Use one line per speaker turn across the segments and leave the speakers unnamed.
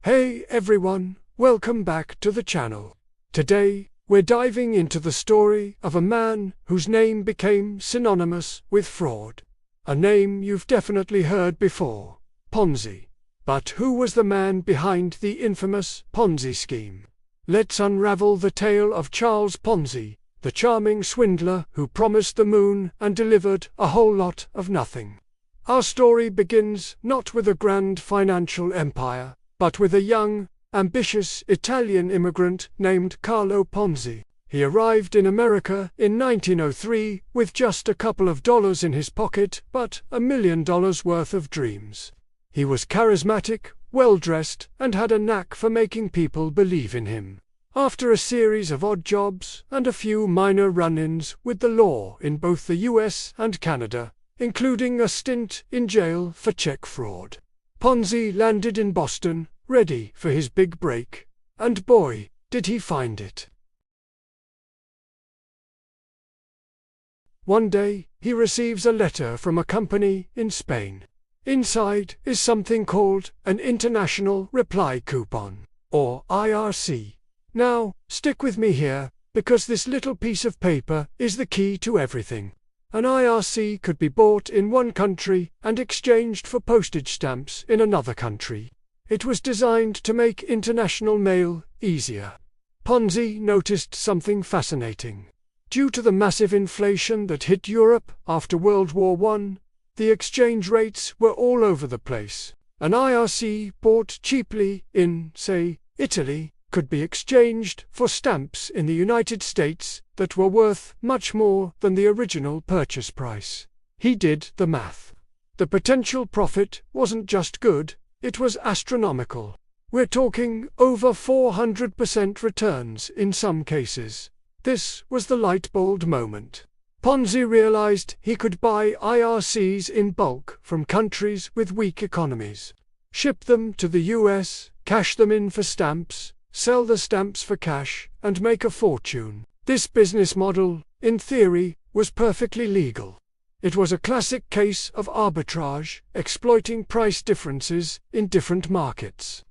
Hey everyone, welcome back to the channel. Today, we're diving into the story of a man whose name became synonymous with fraud. A name you've definitely heard before, Ponzi. But who was the man behind the infamous Ponzi scheme? Let's unravel the tale of Charles Ponzi, the charming swindler who promised the moon and delivered a whole lot of nothing. Our story begins not with a grand financial empire, but with a young, ambitious Italian immigrant named Carlo Ponzi. He arrived in America in 1903 with just a couple of dollars in his pocket, but $1 million worth of dreams. He was charismatic, well-dressed, and had a knack for making people believe in him. After a series of odd jobs and a few minor run-ins with the law in both the US and Canada, including a stint in jail for check fraud, Ponzi landed in Boston, ready for his big break. And boy, did he find it. One day, he receives a letter from a company in Spain. Inside is something called an International Reply Coupon, or IRC. Now, stick with me here, because this little piece of paper is the key to everything. An IRC could be bought in one country and exchanged for postage stamps in another country. It was designed to make international mail easier. Ponzi noticed something fascinating. Due to the massive inflation that hit Europe after World War I, the exchange rates were all over the place. An IRC bought cheaply in, say, Italy, could be exchanged for stamps in the United States that were worth much more than the original purchase price. He did the math. The potential profit wasn't just good, it was astronomical. We're talking over 400% returns in some cases. This was the light bulb moment. Ponzi realized he could buy IRCs in bulk from countries with weak economies, ship them to the US, cash them in for stamps, sell the stamps for cash, and make a fortune. This business model, in theory, was perfectly legal. It was a classic case of arbitrage, exploiting price differences in different markets.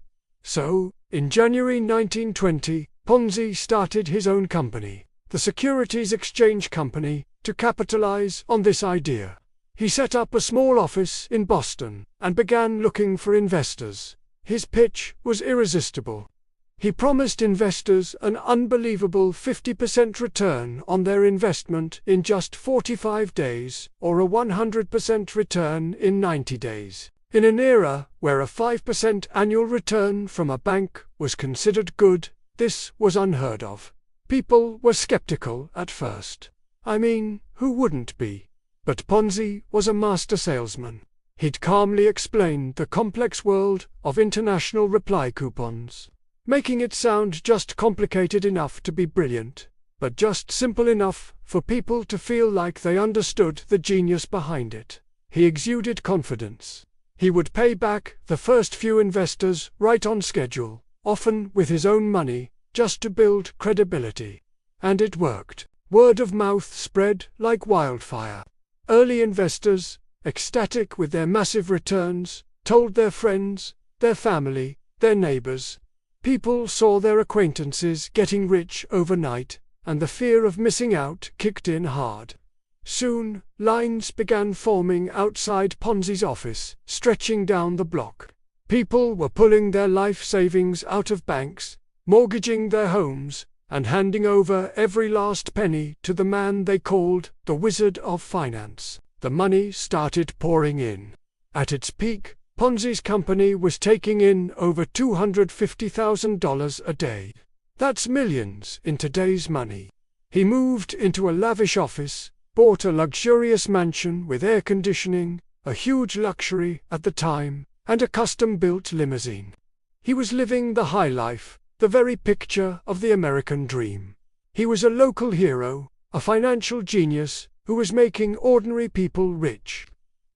So, in January 1920, Ponzi started his own company, the Securities Exchange Company, to capitalize on this idea. He set up a small office in Boston and began looking for investors. His pitch was irresistible. He promised investors an unbelievable 50% return on their investment in just 45 days, or a 100% return in 90 days. In an era where a 5% annual return from a bank was considered good, this was unheard of. People were skeptical at first. I mean, who wouldn't be? But Ponzi was a master salesman. He'd calmly explained the complex world of international reply coupons, making it sound just complicated enough to be brilliant, but just simple enough for people to feel like they understood the genius behind it. He exuded confidence. He would pay back the first few investors right on schedule, often with his own money, just to build credibility. And it worked. Word of mouth spread like wildfire. Early investors, ecstatic with their massive returns, told their friends, their family, their neighbors. People saw their acquaintances getting rich overnight, and the fear of missing out kicked in hard. Soon, lines began forming outside Ponzi's office, stretching down the block. People were pulling their life savings out of banks, mortgaging their homes, and handing over every last penny to the man they called the Wizard of Finance. The money started pouring in. At its peak, Ponzi's company was taking in over $250,000 a day. That's millions in today's money. He moved into a lavish office, bought a luxurious mansion with air conditioning, a huge luxury at the time, and a custom-built limousine. He was living the high life, the very picture of the American dream. He was a local hero, a financial genius who was making ordinary people rich.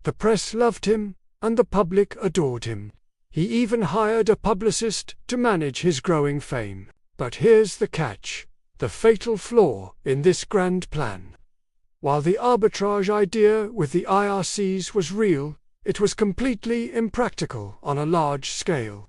The press loved him, and the public adored him. He even hired a publicist to manage his growing fame. But here's the catch, the fatal flaw in this grand plan. While the arbitrage idea with the IRCs was real, it was completely impractical on a large scale.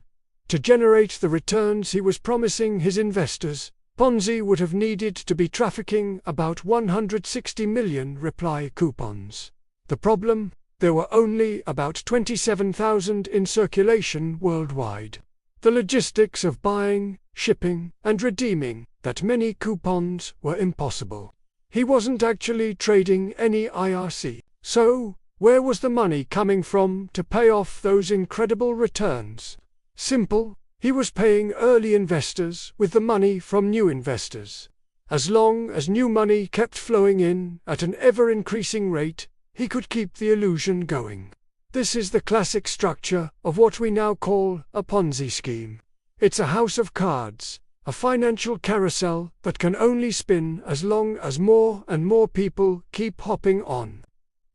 To generate the returns he was promising his investors, Ponzi would have needed to be trafficking about 160 million reply coupons. The problem? There were only about 27,000 in circulation worldwide. The logistics of buying, shipping, and redeeming that many coupons were impossible. He wasn't actually trading any IRC. So, where was the money coming from to pay off those incredible returns? Simple. He was paying early investors with the money from new investors. As long as new money kept flowing in at an ever-increasing rate, he could keep the illusion going. This is the classic structure of what we now call a Ponzi scheme. It's a house of cards, a financial carousel that can only spin as long as more and more people keep hopping on.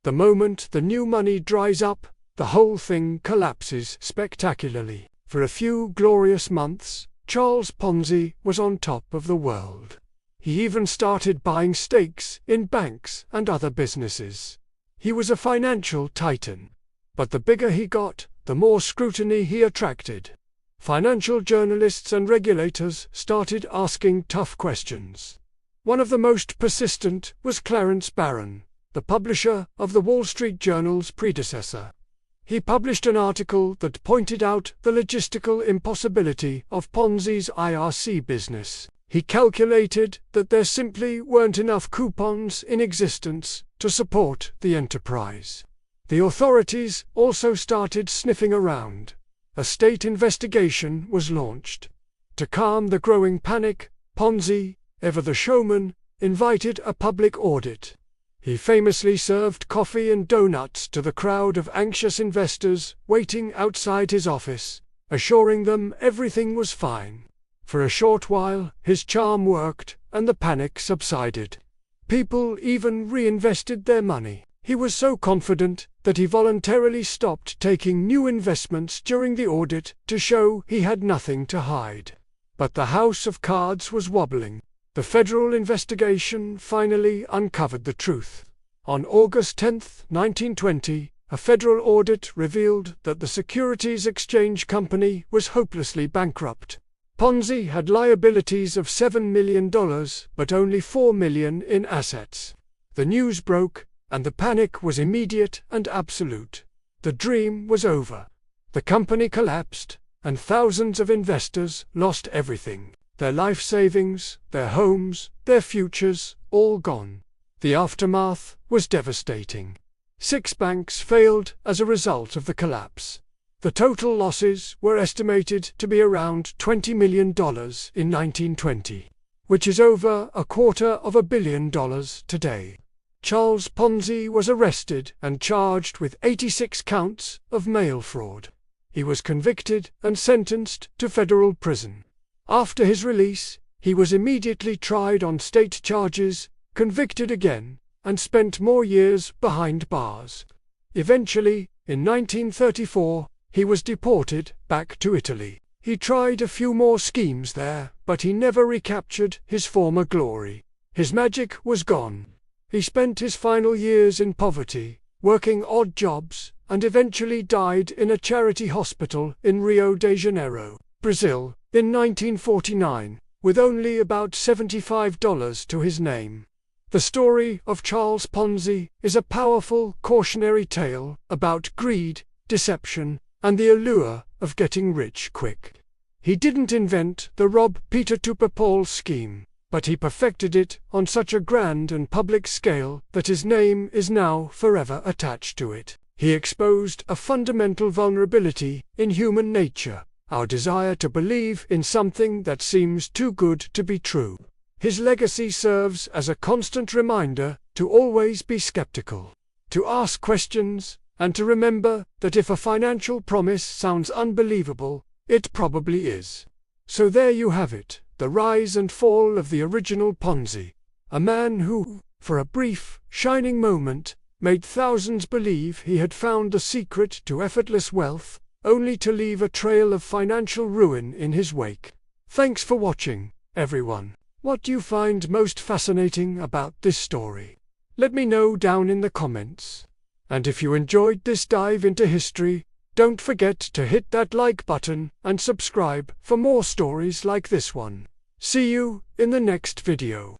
The moment the new money dries up, the whole thing collapses spectacularly. For a few glorious months, Charles Ponzi was on top of the world. He even started buying stakes in banks and other businesses. He was a financial titan. But the bigger he got, the more scrutiny he attracted. Financial journalists and regulators started asking tough questions. One of the most persistent was Clarence Barron, the publisher of the Wall Street Journal's predecessor. He published an article that pointed out the logistical impossibility of Ponzi's IRC business. He calculated that there simply weren't enough coupons in existence to support the enterprise. The authorities also started sniffing around. A state investigation was launched. To calm the growing panic, Ponzi, ever the showman, invited a public audit. He famously served coffee and donuts to the crowd of anxious investors waiting outside his office, assuring them everything was fine. For a short while, his charm worked, and the panic subsided. People even reinvested their money. He was so confident that he voluntarily stopped taking new investments during the audit to show he had nothing to hide. But the house of cards was wobbling. The federal investigation finally uncovered the truth. On August 10, 1920, a federal audit revealed that the Securities Exchange Company was hopelessly bankrupt. Ponzi had liabilities of $7 million, but only $4 million in assets. The news broke, and the panic was immediate and absolute. The dream was over. The company collapsed, and thousands of investors lost everything. Their life savings, their homes, their futures, all gone. The aftermath was devastating. 6 banks failed as a result of the collapse. The total losses were estimated to be around $20 million in 1920, which is over $250 million today. Charles Ponzi was arrested and charged with 86 counts of mail fraud. He was convicted and sentenced to federal prison. After his release, he was immediately tried on state charges, convicted again, and spent more years behind bars. Eventually, in 1934, he was deported back to Italy. He tried a few more schemes there, but he never recaptured his former glory. His magic was gone. He spent his final years in poverty, working odd jobs, and eventually died in a charity hospital in Rio de Janeiro, Brazil, in 1949, with only about $75 to his name. The story of Charles Ponzi is a powerful cautionary tale about greed, deception, and the allure of getting rich quick. He didn't invent the rob Peter to pay Paul scheme, but he perfected it on such a grand and public scale that his name is now forever attached to it. He exposed a fundamental vulnerability in human nature, our desire to believe in something that seems too good to be true. His legacy serves as a constant reminder to always be skeptical, to ask questions, and to remember that if a financial promise sounds unbelievable, it probably is. So there you have it, the rise and fall of the original Ponzi, a man who, for a brief, shining moment, made thousands believe he had found the secret to effortless wealth, only to leave a trail of financial ruin in his wake. Thanks for watching, everyone. What do you find most fascinating about this story? Let me know down in the comments. And if you enjoyed this dive into history, Don't forget to hit that like button and subscribe for more stories like this one. See you in the next video.